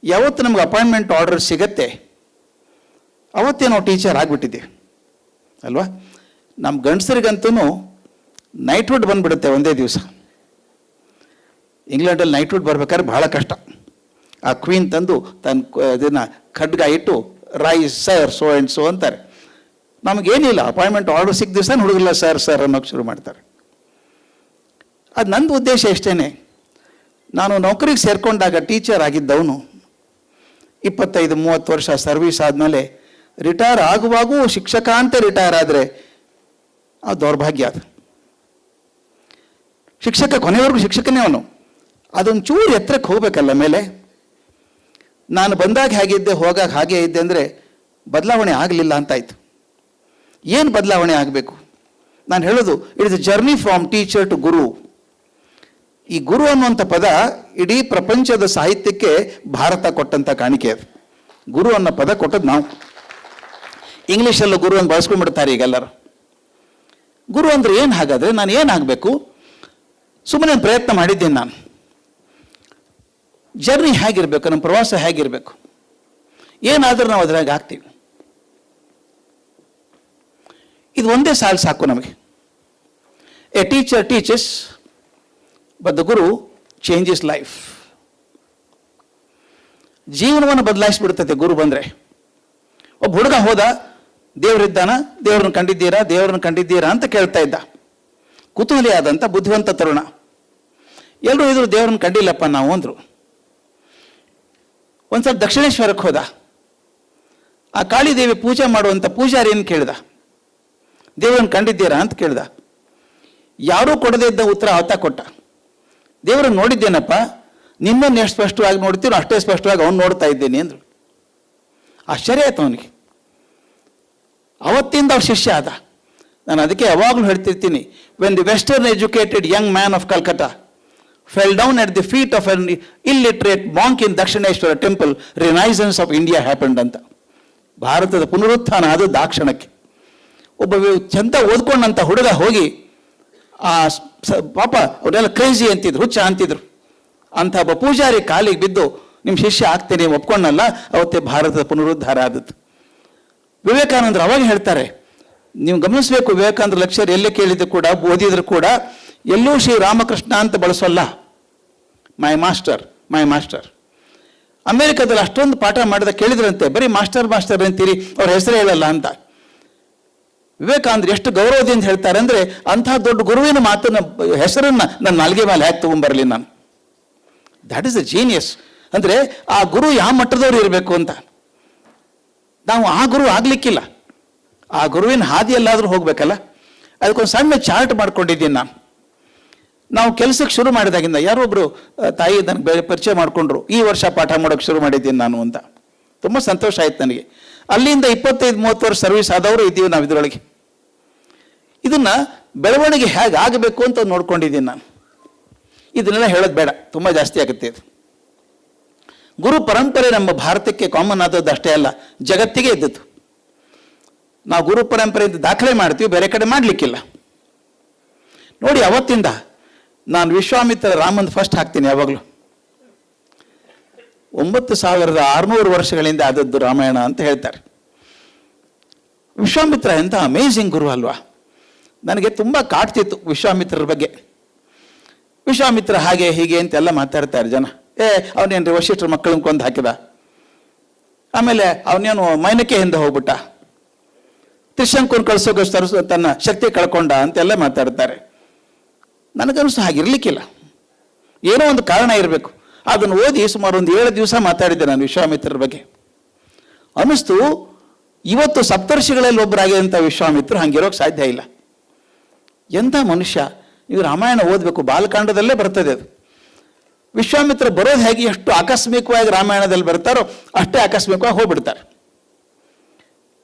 ಯಾವತ್ತು ನಮ್ಗೆ appointment order ಸಿಗತ್ತೆ ಅವತ್ತೇ ನಾವು ಟೀಚರ್ ಆಗಿಬಿಟ್ಟಿದ್ದೀವಿ ಅಲ್ವಾ. ನಮ್ಮ ಗಂಡಸರಿಗಂತೂ ನೈಟ್ಹುಡ್ ಬಂದುಬಿಡುತ್ತೆ ಒಂದೇ ದಿವಸ. ಇಂಗ್ಲೆಂಡಲ್ಲಿ ನೈಟ್ಹುಡ್ ಬರ್ಬೇಕಾದ್ರೆ ಬಹಳ ಕಷ್ಟ. ಆ ಕ್ವೀನ್ ತಂದು ತನ್ನ ಅದನ್ನು ಖಡ್ಗ ಇಟ್ಟು rise sir so and so ಅಂತಾರೆ. ನಮಗೇನಿಲ್ಲ, ಅಪಾಯಿಂಟ್ಮೆಂಟ್ ಆರ್ಡರ್ ಸಿಕ್ಕ ದಿವಸ ಹುಡುಗಿಲ್ಲ ಸರ್ ಸರ್ ಅನ್ನೋಕ್ಕೆ ಶುರು ಮಾಡ್ತಾರೆ. ಅದು ನಂದು ಉದ್ದೇಶ ಇಷ್ಟೇ. ನಾನು ನೌಕರಿಗೆ ಸೇರಿಕೊಂಡಾಗ ಟೀಚರ್ ಆಗಿದ್ದವನು 25-30 ವರ್ಷ ಸರ್ವೀಸ್ ಆದಮೇಲೆ ರಿಟೈರ್ ಆಗುವಾಗೂ ಶಿಕ್ಷಕ ಅಂತ ರಿಟೈರ್ ಆದರೆ ಆ ದೌರ್ಭಾಗ್ಯ. ಅದು ಶಿಕ್ಷಕ ಕೊನೆವರೆಗೂ ಶಿಕ್ಷಕನೇ ಅವನು. ಅದೊಂದು ಚೂರು ಎತ್ತರಕ್ಕೆ ಹೋಗ್ಬೇಕಲ್ಲ ಮೇಲೆ. ನಾನು ಬಂದಾಗ ಹೇಗಿದ್ದೆ ಹೋಗಾಗ ಹಾಗೆ ಇದ್ದೆ ಅಂದರೆ ಬದಲಾವಣೆ ಆಗಲಿಲ್ಲ ಅಂತಾಯ್ತು. ಏನು ಬದಲಾವಣೆ ಆಗಬೇಕು? ನಾನು ಹೇಳೋದು it is a journey from teacher to guru. ಈ ಗುರು ಅನ್ನುವಂಥ ಪದ ಇಡೀ ಪ್ರಪಂಚದ ಸಾಹಿತ್ಯಕ್ಕೆ ಭಾರತ ಕೊಟ್ಟಂಥ ಕಾಣಿಕೆ. ಅದು ಗುರು ಅನ್ನೋ ಪದ ಕೊಟ್ಟದ್ದು ನಾವು. ಇಂಗ್ಲೀಷಲ್ಲೂ ಗುರು ಅಂತ ಬಳಸ್ಕೊಂಡ್ಬಿಡ್ತಾರೆ ಈಗೆಲ್ಲರು. ಗುರು ಅಂದರೆ ಏನು? ಹಾಗಾದರೆ ನಾನು ಏನಾಗಬೇಕು? ಸುಮ್ಮನೆ ಪ್ರಯತ್ನ ಮಾಡಿದ್ದೇನೆ ನಾನು. ಜರ್ನಿ ಹೇಗಿರಬೇಕು, ನಮ್ಮ ಪ್ರವಾಸ ಹೇಗಿರಬೇಕು, ಏನಾದರೂ ನಾವು ಅದ್ರಾಗ ಆಗ್ತೀವಿ. ಇದು ಒಂದೇ ಸಾಲು ಸಾಕು ನಮಗೆ. A teacher teaches but the Guru changes life. ಜೀವನವನ್ನು ಬದಲಾಯಿಸಿಬಿಡ್ತದೆ ಗುರು ಬಂದರೆ. ಒಬ್ಬ ಹುಡುಗ ಹೋದ, ದೇವರಿದ್ದಾನ, ದೇವ್ರನ್ನ ಕಂಡಿದ್ದೀರಾ, ದೇವ್ರನ್ನ ಕಂಡಿದ್ದೀರಾ ಅಂತ ಕೇಳ್ತಾ ಇದ್ದ. ಕುತೂಹಲಿ ಆದಂಥ ಬುದ್ಧಿವಂತ ತರುಣ. ಎಲ್ಲರೂ ಇದ್ರು ದೇವ್ರನ್ನ ಕಂಡಿಲ್ಲಪ್ಪ ನಾವು ಅಂದರು. ಒಂದ್ಸಲ ದಕ್ಷಿಣೇಶ್ವರಕ್ಕೆ ಹೋದ. ಆ ಕಾಳಿದೇವಿ ಪೂಜೆ ಮಾಡುವಂಥ ಪೂಜಾರಿಯನ್ನು ಕೇಳ್ದ, ದೇವ್ರನ್ನ ಕಂಡಿದ್ದೀರಾ ಅಂತ ಕೇಳ್ದ. ಯಾರೂ ಕೊಡದೇ ಇದ್ದ ಉತ್ತರ ಆತ ಕೊಟ್ಟ. ದೇವ್ರನ್ನ ನೋಡಿದ್ದೇನಪ್ಪ, ನಿನ್ನನ್ನು ಎಷ್ಟು ಸ್ಪಷ್ಟವಾಗಿ ನೋಡ್ತೀನೋ ಅಷ್ಟೇ ಸ್ಪಷ್ಟವಾಗಿ ಅವನು ನೋಡ್ತಾ ಇದ್ದೇನೆ ಅಂದರು. ಆಶ್ಚರ್ಯ ಆಯ್ತು ಅವನಿಗೆ. ಅವತ್ತಿಂದ ಅವ್ರ ಶಿಷ್ಯ ಆದ. ನಾನು ಅದಕ್ಕೆ ಯಾವಾಗಲೂ ಹೇಳ್ತಿರ್ತೀನಿ, when the western educated young man of Calcutta fell down at the feet of an illiterate monk in Dakshineshwara temple, renaissance of India happened ಅಂತ. ಭಾರತದ ಪುನರುತ್ಥಾನ ಅದು ದಾಕ್ಷಣಕ್ಕೆ. ಒಬ್ಬ ಚಂದ ಓದ್ಕೊಂಡಂಥ ಹುಡುಗ ಹೋಗಿ ಆ ಪಾಪ ಅವರೆಲ್ಲ ಕ್ರೇಜಿ ಅಂತಿದ್ರು, ಹುಚ್ಚ ಅಂತಿದ್ರು. ಅಂಥ ಒಬ್ಬ ಪೂಜಾರಿ ಕಾಲಿಗೆ ಬಿದ್ದು ನಿಮ್ಮ ಶಿಷ್ಯ ಆಗ್ತೇನೆ ಒಪ್ಕೊಂಡಲ್ಲ, ಅವತ್ತೇ ಭಾರತದ ಪುನರುದ್ಧಾರ ಆದದ್ದು. ವಿವೇಕಾನಂದರು ಅವಾಗ ಹೇಳ್ತಾರೆ, ನೀವು ಗಮನಿಸಬೇಕು, ವಿವೇಕಾನಂದ ಲೆಕ್ಚರ್ ಎಲ್ಲೇ ಕೇಳಿದ್ರು ಕೂಡ, ಓದಿದ್ರು ಕೂಡ ಎಲ್ಲೂ ಶ್ರೀ ರಾಮಕೃಷ್ಣ ಅಂತ ಬಳಸೋಲ್ಲ. ಮೈ ಮಾಸ್ಟರ್, ಮೈ ಮಾಸ್ಟರ್. ಅಮೇರಿಕಾದಲ್ಲಿ ಅಷ್ಟೊಂದು ಪಾಠ ಮಾಡಿದ ಕೇಳಿದ್ರಂತೆ, ಬರೀ ಮಾಸ್ಟರ್ ಮಾಸ್ಟರ್ ಅಂತೀರಿ, ಅವ್ರ ಹೆಸರು ಹೇಳಲ್ಲ ಅಂತ. ವಿವೇಕಾನಂದರು ಎಷ್ಟು ಗೌರವದಿಂದ ಹೇಳ್ತಾರೆ ಅಂದರೆ, ಅಂಥ ದೊಡ್ಡ ಗುರುವಿನ ಮಾತನ್ನ ಹೆಸರನ್ನ ನನ್ನ ನಾಲ್ಗೆ ಮೇಲೆ ಹ್ಯಾಕ್ ತಗೊಂಡ್ಬರಲಿ ನಾನು. That is a genius. ಅಂದರೆ ಆ ಗುರು ಯಾವ ಮಟ್ಟದವ್ರು ಇರಬೇಕು ಅಂತ. ನಾವು ಆ ಗುರು ಆಗ್ಲಿಕ್ಕಿಲ್ಲ, ಆ ಗುರುವಿನ ಹಾದಿಯಲ್ಲಾದರೂ ಹೋಗ್ಬೇಕಲ್ಲ. ಅದಕ್ಕೊಂದು ಸಣ್ಣ ಚಾರ್ಟ್ ಮಾಡ್ಕೊಂಡಿದ್ದೀನಿ ನಾನು. ನಾವು ಕೆಲಸಕ್ಕೆ ಶುರು ಮಾಡಿದಾಗಿಂದ ಯಾರೊಬ್ಬರು ತಾಯಿ ನನಗೆ ಪರಿಚಯ ಮಾಡಿಕೊಂಡ್ರು, ಈ ವರ್ಷ ಪಾಠ ಮಾಡೋಕ್ಕೆ ಶುರು ಮಾಡಿದ್ದೀನಿ ನಾನು ಅಂತ. ತುಂಬ ಸಂತೋಷ ಆಯ್ತು ನನಗೆ. ಅಲ್ಲಿಂದ 25-30 ವರ್ಷ ಸರ್ವಿಸ್ ಆದವರು ಇದ್ದೀವಿ ನಾವು ಇದರೊಳಗೆ. ಇದನ್ನು ಬೆಳವಣಿಗೆ ಹೇಗೆ ಆಗಬೇಕು ಅಂತ ನೋಡ್ಕೊಂಡಿದ್ದೀನಿ ನಾನು. ಇದನ್ನೆಲ್ಲ ಹೇಳೋದು ಬೇಡ, ತುಂಬ ಜಾಸ್ತಿ ಆಗುತ್ತೆ ಇದು. ಗುರು ಪರಂಪರೆ ನಮ್ಮ ಭಾರತಕ್ಕೆ ಕಾಮನ್ ಆದದ್ದು ಅಷ್ಟೇ ಅಲ್ಲ, ಜಗತ್ತಿಗೆ ಇದ್ದದ್ದು. ನಾವು ಗುರು ಪರಂಪರೆಯಿಂದ ದಾಖಲೆ ಮಾಡ್ತೀವಿ, ಬೇರೆ ಕಡೆ ಮಾಡಲಿಕ್ಕಿಲ್ಲ. ನೋಡಿ, ಅವತ್ತಿಂದ ನಾನು ವಿಶ್ವಾಮಿತ್ರ ರಾಮಂದು ಫಸ್ಟ್ ಹಾಕ್ತೀನಿ ಯಾವಾಗಲೂ. 9600 ವರ್ಷಗಳಿಂದ ಆದದ್ದು ರಾಮಾಯಣ ಅಂತ ಹೇಳ್ತಾರೆ. ವಿಶ್ವಾಮಿತ್ರ ಎಂಥ ಅಮೇಝಿಂಗ್ ಗುರು ಅಲ್ವಾ. ನನಗೆ ತುಂಬ ಕಾಡ್ತಿತ್ತು ವಿಶ್ವಾಮಿತ್ರರ ಬಗ್ಗೆ. ವಿಶ್ವಾಮಿತ್ರ ಹಾಗೆ ಹೀಗೆ ಅಂತೆಲ್ಲ ಮಾತಾಡ್ತಾರೆ ಜನ. ಅವನೇನ್ರಿ ವಶಿಷ್ಠರ ಮಕ್ಕಳನ್ನ ಕೊಂದು ಹಾಕಿದ, ಆಮೇಲೆ ಅವನೇನು ಮೈನಕ್ಕೆ ಹಿಂದೆ ಹೋಗ್ಬಿಟ್ಟ, ತ್ರಿಶಂಕುನ್ ಕಳಿಸೋಗೋಸ್ಕರ ತನ್ನ ಶಕ್ತಿ ಕಳ್ಕೊಂಡ ಅಂತೆಲ್ಲ ಮಾತಾಡ್ತಾರೆ. ನನಗನ್ನಿಸ್ತು ಹಾಗಿರ್ಲಿಕ್ಕಿಲ್ಲ, ಏನೋ ಒಂದು ಕಾರಣ ಇರಬೇಕು. ಅದನ್ನು ಓದಿ ಸುಮಾರು ಒಂದು 7 ದಿವಸ ಮಾತಾಡಿದ್ದೆ ನಾನು ವಿಶ್ವಾಮಿತ್ರರ ಬಗ್ಗೆ. ಅನ್ನಿಸ್ತು ಇವತ್ತು ಸಪ್ತರ್ಷಿಗಳಲ್ಲಿ ಒಬ್ಬರಾಗಿದ್ದಂಥ ವಿಶ್ವಾಮಿತ್ರ ಹಂಗಿರೋಕ್ಕೆ ಸಾಧ್ಯ ಇಲ್ಲ. ಎಂಥ ಮನುಷ್ಯ. ನೀವು ರಾಮಾಯಣ ಓದಬೇಕು, ಬಾಲಕಾಂಡದಲ್ಲೇ ಬರ್ತದೆ ಅದು. ವಿಶ್ವಾಮಿತ್ರ ಬರೋದು ಹೇಗೆ, ಎಷ್ಟು ಆಕಸ್ಮಿಕವಾಗಿ ರಾಮಾಯಣದಲ್ಲಿ ಬರ್ತಾರೋ ಅಷ್ಟೇ ಆಕಸ್ಮಿಕವಾಗಿ ಹೋಗ್ಬಿಡ್ತಾರೆ.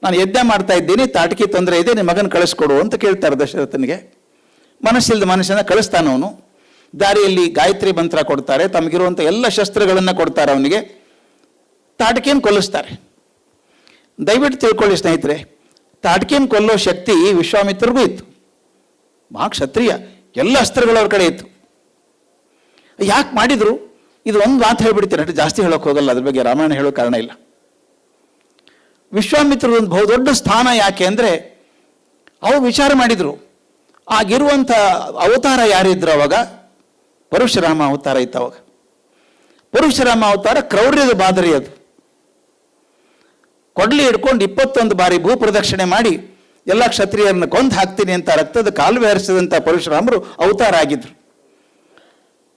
ನಾನು ಯಜ್ಞ ಮಾಡ್ತಾ ಇದ್ದೀನಿ, ತಾಟಕಿ ತೊಂದರೆ ಇದೆ, ನಿಮ್ಮ ಮಗನ ಕಳಿಸ್ಕೊಡು ಅಂತ ಕೇಳ್ತಾರೆ ದಶರಥನಿಗೆ. ಮನಸ್ಸಿಲ್ಲದ ಮನುಷ್ಯನ ಕಳಿಸ್ತಾನವನು. ದಾರಿಯಲ್ಲಿ ಗಾಯತ್ರಿ ಮಂತ್ರ ಕೊಡ್ತಾರೆ, ತಮಗಿರುವಂಥ ಎಲ್ಲ ಶಸ್ತ್ರಗಳನ್ನು ಕೊಡ್ತಾರೆ ಅವನಿಗೆ. ತಾಟಕಿಯನ್ನು ಕೊಲ್ಲಿಸ್ತಾರೆ. ದಯವಿಟ್ಟು ತಿಳ್ಕೊಳ್ಳಿ ಸ್ನೇಹಿತರೆ, ತಾಟಕಿಯನ್ನು ಕೊಲ್ಲೋ ಶಕ್ತಿ ವಿಶ್ವಾಮಿತ್ರರಿಗೂ ಇತ್ತು. ಮಹಾ ಕ್ಷತ್ರಿಯ, ಎಲ್ಲ ಅಸ್ತ್ರಗಳವ್ರ ಕಡೆ ಇತ್ತು. ಯಾಕೆ ಮಾಡಿದ್ರು? ಇದು ಒಂದು ಮಾತು ಹೇಳ್ಬಿಡ್ತೀನಿ, ಅಷ್ಟು ಜಾಸ್ತಿ ಹೇಳೋಕೆ ಹೋಗಲ್ಲ, ಅದ್ರ ಬಗ್ಗೆ ರಾಮಾಯಣ ಹೇಳೋ ಕಾರಣ ಇಲ್ಲ. ವಿಶ್ವಾಮಿತ್ರರು ಒಂದು ಬಹುದೊಡ್ಡ ಸ್ಥಾನ ಯಾಕೆ ಅಂದರೆ, ಅವರು ವಿಚಾರ ಮಾಡಿದರು, ಆಗಿರುವಂಥ ಅವತಾರ ಯಾರಿದ್ರು ಅವಾಗ? ಪರಶುರಾಮ ಅವತಾರ ಇತ್ತು ಅವಾಗ. ಪರಶುರಾಮ ಅವತಾರ ಕ್ರೌರ್ಯದ ಬಾದರಿ ಅದು. ಕೊಡ್ಲಿ ಹಿಡ್ಕೊಂಡು 21 ಬಾರಿ ಭೂ ಪ್ರದಕ್ಷಿಣೆ ಮಾಡಿ ಎಲ್ಲ ಕ್ಷತ್ರಿಯರನ್ನು ಕೊಂದು ಹಾಕ್ತೀನಿ ಅಂತ ರಕ್ತದ ಕಾಲುವೆ ಹರಿಸಿದಂಥ ಪರಶುರಾಮರು ಅವತಾರ ಆಗಿದ್ರು.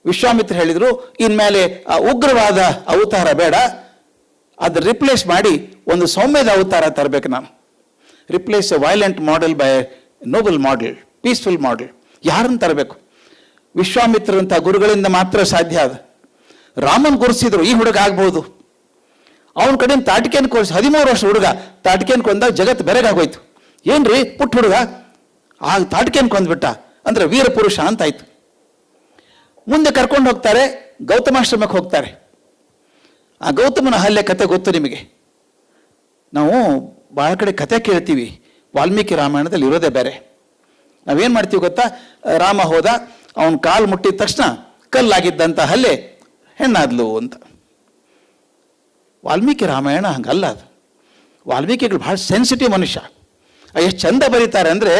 ವಿಶ್ವಾಮಿತ್ರ ಹೇಳಿದರು, ಇನ್ಮೇಲೆ ಆ ಉಗ್ರವಾದ ಅವತಾರ ಬೇಡ, ಅದು ರಿಪ್ಲೇಸ್ ಮಾಡಿ ಒಂದು ಸೌಮ್ಯದ ಅವತಾರ ತರಬೇಕು ನಾನು. Replace a violent model by noble model, peaceful model. ಯಾರನ್ನು ತರಬೇಕು? ವಿಶ್ವಾಮಿತ್ರಂಥ ಗುರುಗಳಿಂದ ಮಾತ್ರ ಸಾಧ್ಯ ಅದು. ರಾಮನ್ ಗುರುಸಿದ್ರು, ಈ ಹುಡುಗ ಆಗ್ಬೋದು. ಅವನ ಕಡೆಯಿಂದ ತಾಟಿಕೆಯನ್ನು ಕೋರಿಸಿ 13 ವರ್ಷ ಹುಡುಗ ತಾಟಿಕೆಯನ್ನು ಕೊಂದಾಗ ಜಗತ್ತು ಬೆರಗಾಗೋಯ್ತು. ಏನ್ರಿ ಪುಟ್ಟ ಹುಡುಗ ಆ ತಾಟಿಕೆಯನ್ನು ಕೊಂದ್ಬಿಟ್ಟ ಅಂದ್ರೆ ವೀರ ಪುರುಷ ಅಂತಾಯ್ತು. ಮುಂದೆ ಕರ್ಕೊಂಡು ಹೋಗ್ತಾರೆ, ಗೌತಮಾಶ್ರಮಕ್ಕೆ ಹೋಗ್ತಾರೆ. ಆ ಗೌತಮನ ಹಲ್ಲೆ ಕತೆ ಗೊತ್ತು ನಿಮಗೆ. ನಾವು ಭಾಳ ಕಡೆ ಕತೆ ಕೇಳ್ತೀವಿ, ವಾಲ್ಮೀಕಿ ರಾಮಾಯಣದಲ್ಲಿ ಇರೋದೇ ಬೇರೆ. ನಾವೇನು ಮಾಡ್ತೀವಿ ಗೊತ್ತಾ? ರಾಮ ಹೋದ, ಅವನ ಕಾಲು ಮುಟ್ಟಿದ ತಕ್ಷಣ ಕಲ್ಲಾಗಿದ್ದಂಥ ಹಲ್ಲೆ ಹೆಣ್ಣಾದ್ಲು ಅಂತ. ವಾಲ್ಮೀಕಿ ರಾಮಾಯಣ ಹಂಗಲ್ಲ ಅದು. ವಾಲ್ಮೀಕಿಗಳು ಭಾಳ ಸೆನ್ಸಿಟಿವ್ ಮನುಷ್ಯ. ಎಷ್ಟು ಚಂದ ಬರೀತಾರೆ ಅಂದರೆ,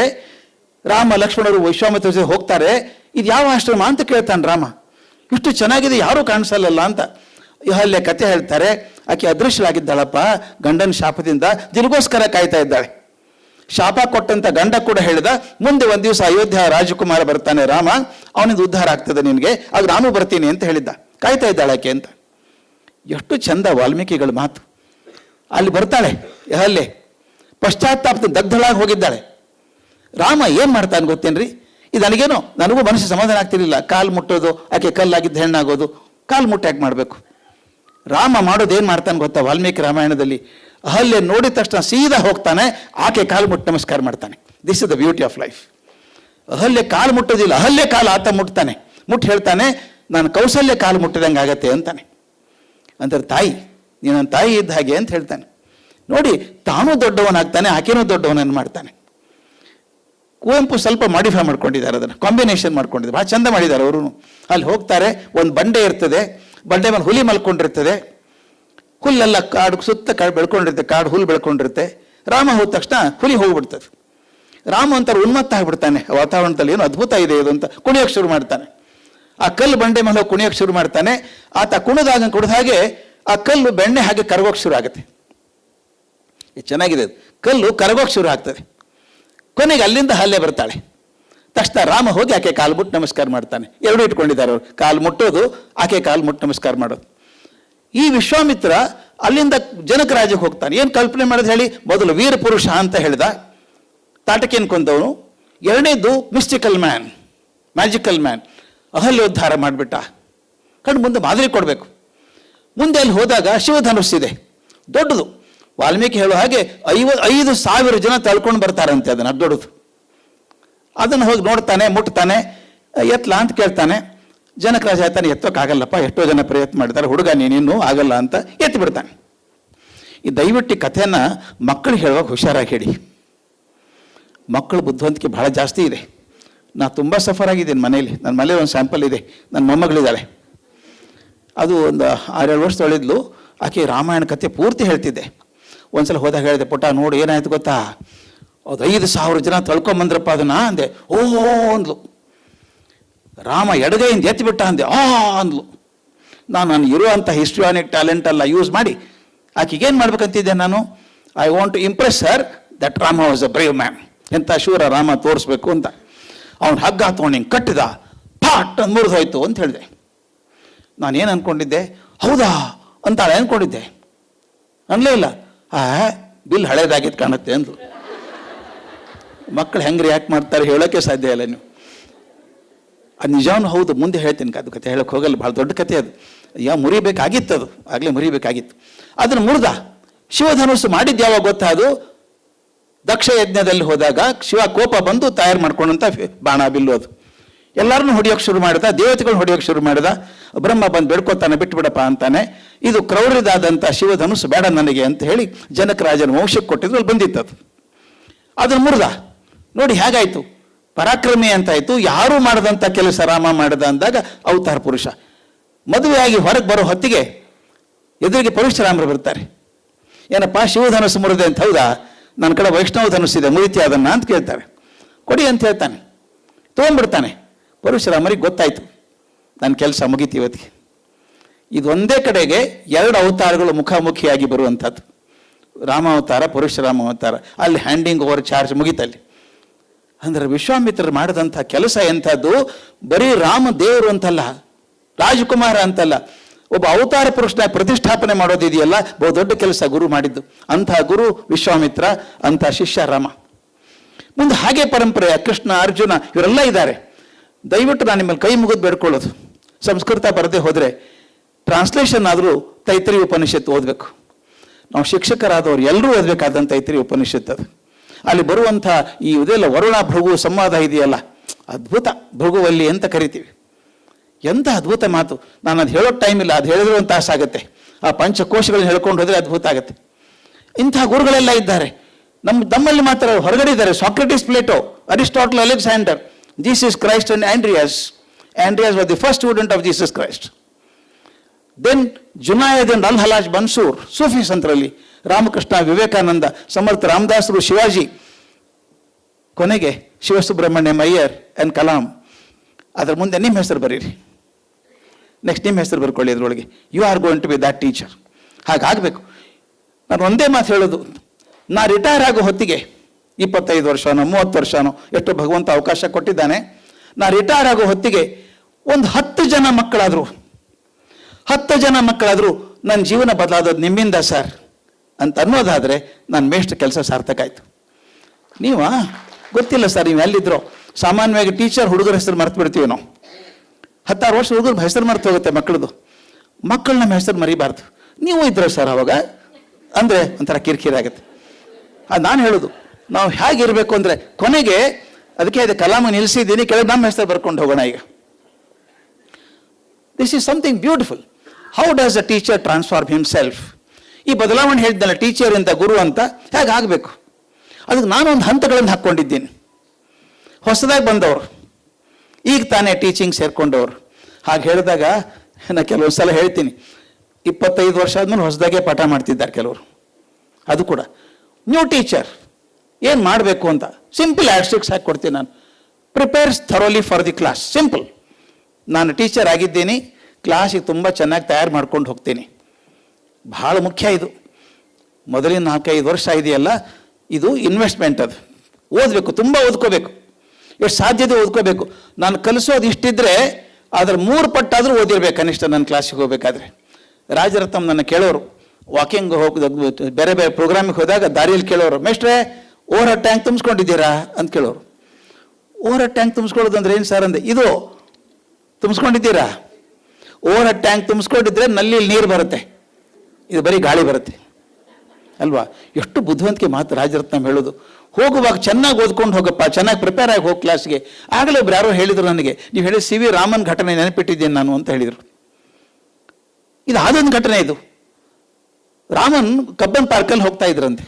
ರಾಮ ಲಕ್ಷ್ಮಣರು ವಿಶ್ವಾಮಿತ್ರ ಜೊತೆ ಹೋಗ್ತಾರೆ, ಇದು ಯಾವ ಆಶ್ರಮ ಅಂತ ಕೇಳ್ತಾನೆ ರಾಮ. ಇಷ್ಟು ಚೆನ್ನಾಗಿದೆ, ಯಾರೂ ಕಾಣಿಸಲ್ಲ ಅಂತ. ಹಲ್ಲೆ ಕತೆ ಹೇಳ್ತಾರೆ. ಆಕೆ ಅದೃಶ್ಯಳಾಗಿದ್ದಾಳಪ್ಪ ಗಂಡನ ಶಾಪದಿಂದ, ದಿನಗೋಸ್ಕರ ಕಾಯ್ತಾ ಇದ್ದಾಳೆ. ಶಾಪ ಕೊಟ್ಟಂತ ಗಂಡ ಕೂಡ ಹೇಳಿದ, ಮುಂದೆ ಒಂದು ದಿವಸ ಅಯೋಧ್ಯ ರಾಜಕುಮಾರ ಬರ್ತಾನೆ ರಾಮ, ಅವನಿಂದ ಉದ್ಧಾರ ಆಗ್ತದೆ ನಿನಗೆ, ಆಗ ನಾನು ಬರ್ತೀನಿ ಅಂತ ಹೇಳಿದ್ದ. ಕಾಯ್ತಾ ಇದ್ದಾಳೆ ಆಕೆ ಅಂತ. ಎಷ್ಟು ಚಂದ ವಾಲ್ಮೀಕಿಗಳ ಮಾತು. ಅಲ್ಲಿ ಬರ್ತಾಳೆ ಹಲ್ಲೆ, ಪಶ್ಚಾತ್ತಾಪ ದಗ್ಧಳಾಗಿ ಹೋಗಿದ್ದಾಳೆ. ರಾಮ ಏನು ಮಾಡ್ತಾನೆ ಗೊತ್ತೇನ್ರಿ? ಇದು ನನಗೇನೋ, ನನಗೂ ಮನಸ್ಸು ಸಮಾಧಾನ ಆಗ್ತಿರ್ಲಿಲ್ಲ. ಕಾಲು ಮುಟ್ಟೋದು, ಆಕೆ ಕಲ್ಲಾಗಿದ್ದು ಹೆಣ್ಣಾಗೋದು, ಕಾಲು ಮುಟ್ಟ ಯಾಕೆ ಮಾಡಬೇಕು? ರಾಮ ಮಾಡೋದು ಏನು ಮಾಡ್ತಾನೆ ಗೊತ್ತಾ? ವಾಲ್ಮೀಕಿ ರಾಮಾಯಣದಲ್ಲಿ ಅಹಲ್ಯೆ ನೋಡಿದ ತಕ್ಷಣ ಸೀದಾ ಹೋಗ್ತಾನೆ, ಆಕೆ ಕಾಲು ಮುಟ್ಟಿ ನಮಸ್ಕಾರ ಮಾಡ್ತಾನೆ. This is the beauty of life. Ahalya ಕಾಲು ಮುಟ್ಟೋದಿಲ್ಲ, ಅಹಲ್ಯೆ ಕಾಲು ಆತ ಮುಟ್ತಾನೆ. ಮುಟ್ಟಿ ಹೇಳ್ತಾನೆ, ನಾನು ಕೌಸಲ್ಯ ಕಾಲು ಮುಟ್ಟಿದಂಗೆ ಆಗತ್ತೆ ಅಂತಾನೆ. ಅಂದ್ರೆ ತಾಯಿ, ನೀನು ನನ್ನ ತಾಯಿ ಇದ್ದ ಹಾಗೆ ಅಂತ ಹೇಳ್ತಾನೆ. ನೋಡಿ, ತಾನೂ ದೊಡ್ಡವನಾಗ್ತಾನೆ, ಆಕೆನೂ ದೊಡ್ಡವನನ್ನು ಮಾಡ್ತಾನೆ. ಕುವೆಂಪು ಸ್ವಲ್ಪ ಮಾಡಿಫೈ ಮಾಡ್ಕೊಂಡಿದ್ದಾರೆ, ಅದನ್ನು ಕಾಂಬಿನೇಷನ್ ಮಾಡ್ಕೊಂಡಿದ್ದಾರೆ, ಭಾಳ ಚಂದ ಮಾಡಿದ್ದಾರೆ ಅವರು. ಅಲ್ಲಿ ಹೋಗ್ತಾರೆ, ಒಂದು ಬಂಡೆ ಇರ್ತದೆ, ಬಂಡೆ ಮೇಲೆ ಹುಲಿ ಮಲ್ಕೊಂಡಿರ್ತದೆ, ಹುಲ್ಲೆಲ್ಲ ಕಾಡು ಸುತ್ತ ಕಾಡು ಬೆಳ್ಕೊಂಡಿರುತ್ತೆ, ಕಾಡು ಹುಲ್ಲು ಬೆಳ್ಕೊಂಡಿರುತ್ತೆ. ರಾಮ ಹೋದ ತಕ್ಷಣ ಹುಲಿ ಹೋಗ್ಬಿಡ್ತದೆ. ರಾಮ ಒಂಥರ ಉನ್ಮತ್ತ ಆಗ್ಬಿಡ್ತಾನೆ, ವಾತಾವರಣದಲ್ಲಿ ಏನು ಅದ್ಭುತ ಇದೆ ಇದು ಅಂತ ಕುಣಿಯೋಕ್ಕೆ ಶುರು ಮಾಡ್ತಾನೆ. ಆ ಕಲ್ಲು ಬಂಡೆ ಮೇಲೆ ಹೋಗಿ ಕುಣಿಯೋಕ್ಕೆ ಶುರು ಮಾಡ್ತಾನೆ. ಆತ ಕುಣಿದಾಗ ಕುಡಿದ ಹಾಗೆ ಆ ಕಲ್ಲು ಬೆಣ್ಣೆ ಹಾಗೆ ಕರಗೋಕ್ಕೆ ಶುರು ಆಗುತ್ತೆ. ಇದು ಚೆನ್ನಾಗಿದೆ, ಕಲ್ಲು ಕರಗೋಕ್ಕೆ ಶುರು ಆಗ್ತದೆ. ಕೊನೆಗೆ ಅಲ್ಲಿಂದ ಹಲ್ಲೆ ಬರ್ತಾಳೆ. ತಕ್ಷಣ ರಾಮ ಹೋಗಿ ಆಕೆ ಕಾಲು ಮುಟ್ಟು ನಮಸ್ಕಾರ ಮಾಡ್ತಾನೆ. ಎರಡೂ ಇಟ್ಕೊಂಡಿದ್ದಾರೆ ಅವರು, ಕಾಲು ಮುಟ್ಟೋದು, ಆಕೆ ಕಾಲು ಮುಟ್ಟು ನಮಸ್ಕಾರ ಮಾಡೋದು. ಈ ವಿಶ್ವಾಮಿತ್ರ ಅಲ್ಲಿಂದ ಜನಕ ರಾಜ್ಯಕ್ಕೆ ಹೋಗ್ತಾನೆ. ಏನು ಕಲ್ಪನೆ ಮಾಡೋದು ಹೇಳಿ? ಮೊದಲು ವೀರ ಪುರುಷ ಅಂತ ಹೇಳಿದ, ತಾಟಕಿಯನ್ನು ಕೊಂದವನು. ಎರಡನೇದು ಮಿಸ್ಟಿಕಲ್ ಮ್ಯಾನ್, ಮ್ಯಾಜಿಕಲ್ ಮ್ಯಾನ್, ಅಹಲ್ಯೋದ್ಧಾರ ಮಾಡಿಬಿಟ್ಟ. ಕಣ್ಣು ಮುಂದೆ ಮಾದರಿ ಕೊಡಬೇಕು. ಮುಂದೆ ಅಲ್ಲಿ ಹೋದಾಗ ಶಿವಧನುಸ್ಸಿದೆ, ದೊಡ್ಡದು. ವಾಲ್ಮೀಕಿ ಹೇಳೋ ಹಾಗೆ 5,000 ಜನ ತಳ್ಕೊಂಡು ಬರ್ತಾರಂತೆ ಅದನ್ನು, ಅದು ದೊಡ್ಡದು. ಅದನ್ನು ಹೋಗಿ ನೋಡ್ತಾನೆ, ಮುಟ್ತಾನೆ, ಎತ್ತಲ ಅಂತ ಕೇಳ್ತಾನೆ. ಜನಕರಾಜ ಹೇಳ್ತಾನೆ, ಎತ್ತೋಕ್ಕಾಗಲ್ಲಪ್ಪ, ಎಷ್ಟೋ ಜನ ಪ್ರಯತ್ನ ಮಾಡ್ತಾರೆ, ಹುಡುಗ ನೀನಿನ್ನೂ ಆಗಲ್ಲ ಅಂತ ಎತ್ತಿ ಬಿಡ್ತಾನೆ. ಈ ದಯವಿಟ್ಟು ಕಥೆಯನ್ನು ಮಕ್ಕಳಿಗೆ ಹೇಳುವಾಗ ಹುಷಾರಾಗಿ ಹೇಳಿ. ಮಕ್ಕಳ ಬುದ್ಧಿವಂತಿಕೆ ಭಾಳ ಜಾಸ್ತಿ ಇದೆ. ನಾ ತುಂಬ ಸಫರ್ ಆಗಿದ್ದೀನಿ ಮನೇಲಿ. ನನ್ನ ಮನೇಲಿ ಒಂದು ಸ್ಯಾಂಪಲ್ ಇದೆ. ನನ್ನ ಮೊಮ್ಮಗಳಿದ್ದಾಳೆ, ಅದು ಒಂದು 6-7 ವರ್ಷದೊಳಿದ್ಲು. ಆಕೆ ರಾಮಾಯಣ ಕಥೆ ಪೂರ್ತಿ ಹೇಳ್ತಿದ್ದೆ. ಒಂದ್ಸಲ ಹೋದಾಗ ಹೇಳಿದೆ, ಪುಟ್ಟ ನೋಡಿ ಏನಾಯ್ತು ಗೊತ್ತಾ, ಅದು 5,000 ಜನ ತಳ್ಕೊಂಬಂದ್ರಪ್ಪ ಅದನ್ನ ಅಂದೆ. ಓ ಅಂದ್ಲು. ರಾಮ ಎಡಗೈಯಿಂದ ಎತ್ತಿಬಿಟ್ಟ ಅಂದೆ. ಅಂದ್ಲು. ನಾನು ಇರುವಂಥ ಹಿಸ್ಟ್ರಿಯಾನಿಕ್ ಟ್ಯಾಲೆಂಟ್ ಎಲ್ಲ ಯೂಸ್ ಮಾಡಿ ಆಕೆಗೇನು ಮಾಡ್ಬೇಕಂತಿದ್ದೆ ನಾನು, I want to impress her that Rama was a brave man, ಎಂಥ ಶೂರ ರಾಮ ತೋರಿಸ್ಬೇಕು ಅಂತ. ಅವ್ನು ಹಗ್ಗ ತೊಗೊಂಡು ಹಿಂಗೆ ಕಟ್ಟಿದ, ಪಾಟ್ ಅಂತ ಮುರಿದು ಹೋಯ್ತು ಅಂತ ಹೇಳಿದೆ. ನಾನೇನು ಅಂದ್ಕೊಂಡಿದ್ದೆ, ಹೌದಾ ಅಂತಾಳೆ ಅಂದ್ಕೊಂಡಿದ್ದೆ. ಅನ್ಲೇ ಇಲ್ಲ, ಬಿಲ್ ಹಳೇದಾಗಿದ್ದು ಕಾಣುತ್ತೆ ಅಂದ್ಲು. ಮಕ್ಕಳು ಹೆಂಗೆ ರಿಯಾಕ್ಟ್ ಮಾಡ್ತಾರೆ ಹೇಳೋಕ್ಕೆ ಸಾಧ್ಯ ಇಲ್ಲ ನೀವು. ಅದು ನಿಜವೂ ಹೌದು, ಮುಂದೆ ಹೇಳ್ತೀನಿ. ಅದು ಕತೆ ಹೇಳೋಕ್ಕೆ ಹೋಗಲ್ಲ, ಭಾಳ ದೊಡ್ಡ ಕತೆ ಅದು. ಮುರಿಬೇಕಾಗಿತ್ತು, ಅದು ಆಗಲೇ ಮುರಿಬೇಕಾಗಿತ್ತು. ಅದನ್ನು ಮುರಿದ. ಶಿವಧನುಸ್ಸು ಮಾಡಿದ್ದು ಯಾವಾಗ ಗೊತ್ತಾ? ಅದು ದಕ್ಷ ಯಜ್ಞದಲ್ಲಿ ಹೋದಾಗ ಶಿವ ಕೋಪ ಬಂದು ತಯಾರು ಮಾಡ್ಕೊಂಡಂಥ ಬಾಣ ಬಿಲ್ಲು. ಅದು ಎಲ್ಲರನ್ನೂ ಹೊಡೆಯೋಕ್ಕೆ ಶುರು ಮಾಡಿದ, ದೇವತೆಗಳನ್ನ ಹೊಡೆಯೋಕ್ಕೆ ಶುರು ಮಾಡಿದ. ಬ್ರಹ್ಮ ಬಂದು ಬೆಡ್ಕೋತಾನೆ, ಬಿಟ್ಟುಬಿಡಪ್ಪ ಅಂತಾನೆ. ಇದು ಕ್ರೌರ್ಯದಾದಂಥ ಶಿವಧನುಸ್ಸು ಬೇಡ ನನಗೆ ಅಂತ ಹೇಳಿ ಜನಕರಾಜನ ವಂಶಕ್ಕೆ ಕೊಟ್ಟಿದ್ರು, ಅಲ್ಲಿ ಬಂದಿತ್ತು ಅದು. ಅದನ್ನು ಮುರಿದ. ನೋಡಿ ಹೇಗಾಯಿತು, ಪರಾಕ್ರಮಿ ಅಂತಾಯಿತು. ಯಾರೂ ಮಾಡದಂಥ ಕೆಲಸ ರಾಮ ಮಾಡಿದ ಅಂದಾಗ ಅವತಾರ ಪುರುಷ. ಮದುವೆಯಾಗಿ ಹೊರಗೆ ಬರೋ ಹೊತ್ತಿಗೆ ಎದುರಿಗೆ ಪರಶುರಾಮರು ಬರ್ತಾರೆ. ಏನಪ್ಪ ಶಿವಧನುಸ್ಸು ಮುರಿದೆ ಅಂತ? ಹೌದಾ, ನನ್ನ ಕಡೆ ವೈಷ್ಣವ ಧನುಸ್ಸಿದೆ, ಮುರಿತಿ ಅದನ್ನು ಅಂತ ಕೇಳ್ತಾರೆ. ಕೊಡಿ ಅಂತ ಹೇಳ್ತಾನೆ, ತೊಗೊಂಡ್ಬಿಡ್ತಾನೆ. ಪರಶುರಾಮರಿಗೆ ಗೊತ್ತಾಯ್ತು, ನನ್ನ ಕೆಲಸ ಮುಗೀತಿ ಇವತ್ತಿಗೆ. ಇದು ಒಂದೇ ಕಡೆಗೆ 2 ಅವತಾರಗಳು ಮುಖಾಮುಖಿಯಾಗಿ ಬರುವಂಥದ್ದು, ರಾಮಾವತಾರ, ಪರಶುರಾಮ ಅವತಾರ. ಅಲ್ಲಿ ಹ್ಯಾಂಡಿಂಗ್ ಓವರ್ ಚಾರ್ಜ್ ಮುಗೀತಲ್ಲಿ. ಅಂದರೆ ವಿಶ್ವಾಮಿತ್ರರು ಮಾಡಿದಂಥ ಕೆಲಸ ಎಂಥದ್ದು, ಬರೀ ರಾಮ ದೇವರು ಅಂತಲ್ಲ, ರಾಜಕುಮಾರ ಅಂತಲ್ಲ, ಒಬ್ಬ ಅವತಾರ ಪುರುಷನ ಪ್ರತಿಷ್ಠಾಪನೆ ಮಾಡೋದಿದೆಯಲ್ಲ, ಬಹುದೊಡ್ಡ ಕೆಲಸ ಗುರು ಮಾಡಿದ್ದು. ಅಂತಹ ಗುರು ವಿಶ್ವಾಮಿತ್ರ, ಅಂಥ ಶಿಷ್ಯ ರಾಮ. ಮುಂದೆ ಹಾಗೆ ಪರಂಪರೆ ಕೃಷ್ಣ, ಅರ್ಜುನ ಇವರೆಲ್ಲ ಇದ್ದಾರೆ. ದಯವಿಟ್ಟು ನಾನು ನಿಮ್ಮಲ್ಲಿ ಕೈ ಮುಗಿದು ಬೇಡ್ಕೊಳ್ಳೋದು, ಸಂಸ್ಕೃತ ಬರದೆ ಹೋದರೆ ಟ್ರಾನ್ಸ್ಲೇಷನ್ ಆದರೂ ತೈತ್ರಿ ಉಪನಿಷತ್ತು ಓದಬೇಕು. ನಾವು ಶಿಕ್ಷಕರಾದವರು ಎಲ್ಲರೂ ಓದಬೇಕಾದಂಥ ತೈತ್ರಿ ಉಪನಿಷತ್ತು ಅದು. ಅಲ್ಲಿ ಬರುವಂಥ ಈ ಇದೆಲ್ಲ ವರುಣ ಭೃಗು ಸಂವಾದ ಇದೆಯಲ್ಲ, ಅದ್ಭುತ. ಭೃಗುವಲ್ಲಿ ಅಂತ ಕರಿತೀವಿ. ಎಂಥ ಅದ್ಭುತ ಮಾತು. ನಾನು ಅದು ಹೇಳೋ ಟೈಮ್ ಇಲ್ಲ, ಅದು ಹೇಳಿದ್ರೆ ಒಂದು ತಾಸಾಗುತ್ತೆ. ಆ ಪಂಚಕೋಶಗಳನ್ನ ಹೇಳ್ಕೊಂಡು ಹೋದರೆ ಅದ್ಭುತ ಆಗುತ್ತೆ. ಇಂಥ ಗುರುಗಳೆಲ್ಲ ಇದ್ದಾರೆ ನಮ್ಮಲ್ಲಿ ಮಾತ್ರ. ಹೊರಗಡೆ ಇದ್ದಾರೆ Socrates, Plato, Aristotle, Alexander, Jesus Christ and Andreas. Andreas was the first student of Jesus Christ. Then Junaid and Al Hallaj Mansoor, ಸೂಫಿ ಸಂತರಲ್ಲಿ ರಾಮಕೃಷ್ಣ, ವಿವೇಕಾನಂದ, ಸಮರ್ಥ ರಾಮದಾಸರು, ಶಿವಾಜಿ, ಕೊನೆಗೆ ಶಿವಸುಬ್ರಹ್ಮಣ್ಯಂ ಅಯ್ಯರ್ ಅಂಡ್ ಕಲಾಂ. ಅದರ ಮುಂದೆ ನಿಮ್ಮ ಹೆಸರು ಬರೀರಿ, ನೆಕ್ಸ್ಟ್ ನಿಮ್ಮ ಹೆಸರು ಬರ್ಕೊಳ್ಳಿ ಅದರೊಳಗೆ. You are going to be that teacher. ಹಾಗಾಗಬೇಕು. ನಾನು ಒಂದೇ ಮಾತು ಹೇಳೋದು, ನಾ ರಿಟೈರ್ ಆಗೋ ಹೊತ್ತಿಗೆ 25 ವರ್ಷನೋ 30 ವರ್ಷನೋ ಎಷ್ಟು ಭಗವಂತ ಅವಕಾಶ ಕೊಟ್ಟಿದ್ದಾನೆ. ನಾ ರಿಟೈರ್ ಆಗೋ ಹೊತ್ತಿಗೆ ಒಂದು 10 ಜನ ಮಕ್ಕಳಾದರು, 10 ಜನ ಮಕ್ಕಳಾದರೂ ನನ್ನ ಜೀವನ ಬದಲಾದದ್ದು ನಿಮ್ಮಿಂದ ಸರ್ ಅಂತ ಅನ್ನೋದಾದರೆ ನನ್ನ ಮೇಷ್ಟ್ರ ಕೆಲಸ ಸಾರ್ಥಕ ಆಯಿತು. ನೀವಾ ಗೊತ್ತಿಲ್ಲ ಸರ್, ನೀವು ಎಲ್ಲಿದ್ರೋ. ಸಾಮಾನ್ಯವಾಗಿ ಟೀಚರ್ ಹುಡುಗರ ಹೆಸರು ಮರ್ತು ಬಿಡ್ತೀವಿ ನಾವು. 16 ವರ್ಷ ಹುಡುಗರ ಹೆಸರು ಮರ್ತು ಹೋಗುತ್ತೆ ಮಕ್ಕಳದು. ಮಕ್ಕಳು ನಮ್ಮ ಹೆಸರು ಮರಿಬಾರ್ದು. ನೀವು ಇದ್ರ ಸರ್ ಅವಾಗ ಅಂದರೆ ಒಂಥರ ಕಿರಿಕಿರಿ ಆಗುತ್ತೆ. ಅದು ನಾನು ಹೇಳೋದು, ನಾವು ಹೇಗಿರಬೇಕು ಅಂದರೆ ಕೊನೆಗೆ ಅದಕ್ಕೆ ಅದು ಕಲಾಮ ನಿಲ್ಲಿಸಿದ್ದೀನಿ, ಕೆಳಗೆ ನಮ್ಮ ಹೆಸರು ಬರ್ಕೊಂಡು ಹೋಗೋಣ. ಈಗ this is something beautiful. How does a teacher transform himself? ಈ ಬದಲಾವಣೆ ಹೇಳಿದ್ನಲ್ಲ, ಟೀಚರ್ ಅಂತ ಗುರು ಅಂತ, ಹೇಗೆ ಆಗಬೇಕು ಅದಕ್ಕೆ ನಾನೊಂದು ಹಂತಗಳನ್ನು ಹಾಕ್ಕೊಂಡಿದ್ದೀನಿ. ಹೊಸದಾಗಿ ಬಂದವರು, ಈಗ ತಾನೇ ಟೀಚಿಂಗ್ ಸೇರ್ಕೊಂಡವರು. ಹಾಗೆ ಹೇಳಿದಾಗ ನಾನು ಕೆಲವೊಂದು ಸಲ ಹೇಳ್ತೀನಿ, 25 ವರ್ಷ ಆದ್ಮೇಲೆ ಹೊಸದಾಗೆ ಪಾಠ ಮಾಡ್ತಿದ್ದಾರೆ ಕೆಲವರು. ಅದು ಕೂಡ ನ್ಯೂ ಟೀಚರ್ ಏನು ಮಾಡಬೇಕು ಅಂತ ಸಿಂಪಲ್ ಆ್ಯಡ್ಸ್ಟಿಕ್ಸ್ ಹಾಕಿ ಕೊಡ್ತೀನಿ ನಾನು. Prepares thoroughly for the class. Simple. ನಾನು ಟೀಚರ್ ಆಗಿದ್ದೀನಿ, ಕ್ಲಾಸಿಗೆ ತುಂಬ ಚೆನ್ನಾಗಿ ತಯಾರು ಮಾಡ್ಕೊಂಡು ಹೋಗ್ತೀನಿ. ಭಾಳ ಮುಖ್ಯ ಇದು. ಮೊದಲಿನ 4-5 ವರ್ಷ ಇದೆಯಲ್ಲ, ಇದು ಇನ್ವೆಸ್ಟ್ಮೆಂಟ್. ಅದು ಓದಬೇಕು, ತುಂಬ ಓದ್ಕೋಬೇಕು, ಎಷ್ಟು ಸಾಧ್ಯತೆ ಓದ್ಕೋಬೇಕು. ನಾನು ಕಲಿಸೋದು ಇಷ್ಟಿದ್ರೆ ಅದರ 3 ಪಟ್ಟಾದರೂ ಓದಿರ್ಬೇಕು ಕನಿಷ್ಠ ನನ್ನ ಕ್ಲಾಸಿಗೆ ಹೋಗ್ಬೇಕಾದ್ರೆ. ರಾಜರತ್ನಂ ನನ್ನ ಕೇಳೋರು, ವಾಕಿಂಗ್ ಹೋಗಿ ಬೇರೆ ಬೇರೆ ಪ್ರೋಗ್ರಾಮಿಗೆ ಹೋದಾಗ ದಾರಿಯಲ್ಲಿ ಕೇಳೋರು, ಮೇಷ್ಟ್ರೆ ಓವರ್ ಹೆಡ್ ಟ್ಯಾಂಕ್ ತುಂಬಿಸ್ಕೊಂಡಿದ್ದೀರಾ ಅಂತ ಕೇಳೋರು. ಓವರ್ ಹೆಡ್ ಟ್ಯಾಂಕ್ ತುಂಬಿಸ್ಕೊಳ್ಳೋದು ಅಂದ್ರೆ ಏನು ಸರ್ ಅಂದೆ. ಇದು ತುಂಬಿಸ್ಕೊಂಡಿದ್ದೀರಾ? ಓವರ್ ಹೆಡ್ ಟ್ಯಾಂಕ್ ತುಂಬಿಸ್ಕೊಂಡಿದ್ರೆ ನಲ್ಲಿ ನೀರು ಬರುತ್ತೆ, ಇದು ಬರೀ ಗಾಳಿ ಬರುತ್ತೆ ಅಲ್ವಾ? ಎಷ್ಟು ಬುದ್ಧಿವಂತಿಕೆ ಮಾತು ರಾಜರತ್ನಂ ಹೇಳೋದು. ಹೋಗುವಾಗ ಚೆನ್ನಾಗಿ ಓದ್ಕೊಂಡು ಹೋಗಪ್ಪ, ಚೆನ್ನಾಗಿ ಪ್ರಿಪೇರ್ ಆಗಿ ಹೋಗಿ ಕ್ಲಾಸ್ಗೆ. ಆಗಲೇ ಒಬ್ರು ಯಾರೋ ಹೇಳಿದರು ನನಗೆ, ನೀವು ಹೇಳಿ ಸಿ ವಿ ರಾಮನ್ ಘಟನೆ ನೆನಪಿಟ್ಟಿದ್ದೀನಿ ನಾನು ಅಂತ ಹೇಳಿದರು. ಇದು ಅದೊಂದು ಘಟನೆ. ಇದು ರಾಮನ್ ಕಬ್ಬನ್ ಪಾರ್ಕಲ್ಲಿ ಹೋಗ್ತಾ ಇದ್ರಂತೆ,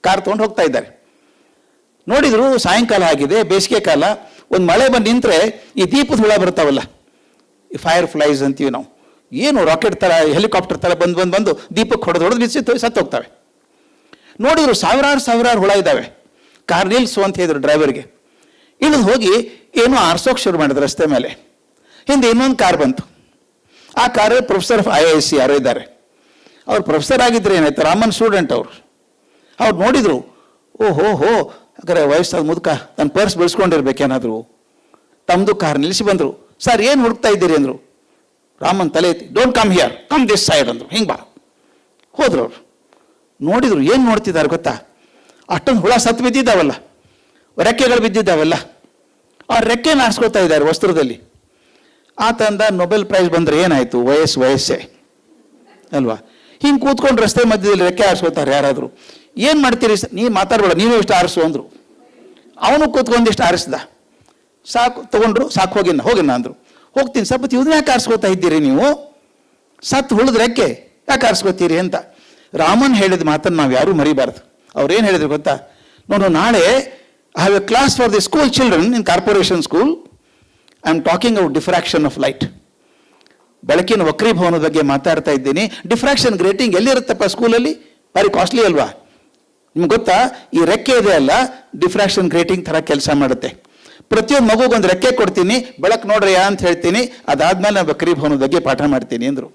ಕಾರ್ ತೊಗೊಂಡು ಹೋಗ್ತಾ ಇದ್ದಾರೆ. ನೋಡಿದ್ರು ಸಾಯಂಕಾಲ ಆಗಿದೆ, ಬೇಸಿಗೆ ಕಾಲ. ಒಂದು ಮಳೆ ಬಂದು ನಿಂತರೆ ಈ ದೀಪದ ಹುಳ ಬರ್ತಾವಲ್ಲ, ಈ ಫೈರ್ ಫ್ಲೈಸ್ ಅಂತೀವಿ ನಾವು, ಏನು ರಾಕೆಟ್ ಥರ ಹೆಲಿಕಾಪ್ಟರ್ ಥರ ಬಂದು ದೀಪಕ್ಕೆ ಹೊಡೆದು ಬಿಸಿ ಸತ್ತು ಹೋಗ್ತವೆ. ನೋಡಿದ್ರು ಸಾವಿರಾರು ಹುಳ ಇದ್ದಾವೆ. ಕಾರ್ ನಿಲ್ಸು ಅಂತ ಹೇಳಿದ್ರು ಡ್ರೈವರ್ಗೆ. ಇಳಿದು ಹೋಗಿ ಏನೋ ಆರ್ಸೋಕೆ ಶುರು ಮಾಡಿದ್ರು ರಸ್ತೆ ಮೇಲೆ. ಹಿಂದೆ ಇನ್ನೊಂದು ಕಾರ್ ಬಂತು. ಆ ಕಾರ್ ಪ್ರೊಫೆಸರ್ ಆಫ್ IISc ಯಾರೋ ಇದ್ದಾರೆ. ಅವ್ರು ಪ್ರೊಫೆಸರ್ ಆಗಿದ್ರೆ ಏನಾಯ್ತು, ರಾಮನ್ ಸ್ಟೂಡೆಂಟ್ ಅವರು. ಅವ್ರು ನೋಡಿದ್ರು, ಓಹೋ ಹಾಗಾದ್ರೆ ವಯಸ್ಸಾದ ಮುದುಕ ನನ್ನ ಪರ್ಸ್ ಬೆಳೆಸ್ಕೊಂಡಿರ್ಬೇಕೇನಾದ್ರು. ತಮ್ಮದು ಕಾರ್ ನಿಲ್ಲಿಸಿ ಬಂದರು. ಸರ್ ಏನು ಹುಡುಕ್ತಾ ಇದ್ದೀರಿ ಅಂದರು. ರಾಮನ್ ತಲೆ ಎತ್ತಿ, don't come here, come this side ಅಂದರು. ಹಿಂಗೆ ಬಾ. ಹೋದ್ರು ಅವರು. ನೋಡಿದ್ರು, ಏನು ನೋಡ್ತಿದ್ದಾರೆ ಗೊತ್ತಾ, ಅಷ್ಟೊಂದು ಹುಳ ಸತ್ತು ಬಿದ್ದಿದ್ದಾವಲ್ಲ, ರೆಕ್ಕೆಗಳು ಬಿದ್ದಿದ್ದಾವಲ್ಲ, ಆ ರೆಕ್ಕೆನ ಆರಿಸ್ಕೊಳ್ತಾ ಇದ್ದಾರೆ ವಸ್ತ್ರದಲ್ಲಿ. ಆತಂದ ನೊಬೆಲ್ ಪ್ರೈಸ್ ಬಂದರೆ ಏನಾಯಿತು, ವಯಸ್ಸೇ ಅಲ್ವಾ? ಹಿಂಗೆ ಕೂತ್ಕೊಂಡು ರಸ್ತೆ ಮಧ್ಯದಲ್ಲಿ ರೆಕ್ಕೆ ಆರಿಸ್ಕೊತಾರೆ ಯಾರಾದರೂ. ಏನು ಮಾಡ್ತೀರಿ ಸರ್, ನೀವು ಮಾತಾಡಬೇಡ, ನೀವೇ ಇಷ್ಟು ಆರಿಸು ಅಂದರು. ಅವನು ಕೂತ್ಕೊಂಡಿಷ್ಟು ಆರಿಸ್ದ. ಸಾಕು ತೊಗೊಂಡ್ರು, ಸಾಕು ಹೋಗಿನ ಅಂದರು. ಹೋಗ್ತೀನಿ ಸ್ವಲ್ಪ ಇದನ್ನ ಯಾಕೆ ಆರಿಸ್ಕೊತಾ ಇದ್ದೀರಿ ನೀವು, ಸತ್ತು ಉಳಿದ ರೆಕ್ಕೆ ಯಾಕೆ ಆರಿಸ್ಕೊತೀರಿ ಅಂತ. ರಾಮನ್ ಹೇಳಿದ ಮಾತನ್ನು ನಾವು ಯಾರೂ ಮರಿಬಾರ್ದು. ಅವ್ರು ಏನು ಹೇಳಿದ್ರು ಗೊತ್ತಾ, ನೋಡು ನಾಳೆ I have A class for the school children in corporation school. I am talking out diffraction of light. ಬೆಳಕಿನ ವಕ್ರೀಭವನದ ಬಗ್ಗೆ ಮಾತಾಡ್ತಾ ಇದ್ದೀನಿ. ಡಿಫ್ರಾಕ್ಷನ್ ಗ್ರೇಟಿಂಗ್ ಎಲ್ಲಿರುತ್ತಪ್ಪ ಸ್ಕೂಲಲ್ಲಿ? ಭಾರಿ ಕಾಸ್ಟ್ಲಿ ಅಲ್ವಾ? ನಿಮ್ಗೆ ಗೊತ್ತಾ, ಈ ರೆಕ್ಕೆ ಇದೆ ಅಲ್ಲ, ಡಿಫ್ರಾಕ್ಷನ್ ಗ್ರೇಟಿಂಗ್ ಥರ ಕೆಲಸ ಮಾಡುತ್ತೆ. ಪ್ರತಿಯೊಂದು ಮಗುಗೊಂದು ರೆಕ್ಕೆ ಕೊಡ್ತೀನಿ, ಬೆಳಕು ನೋಡ್ರಿ ಅಂತ ಹೇಳ್ತೀನಿ, ಅದಾದ್ಮೇಲೆ ನಾನು ವಕ್ರೀಭವನದ ಬಗ್ಗೆ ಪಾಠ ಮಾಡ್ತೀನಿ ಅಂದರು.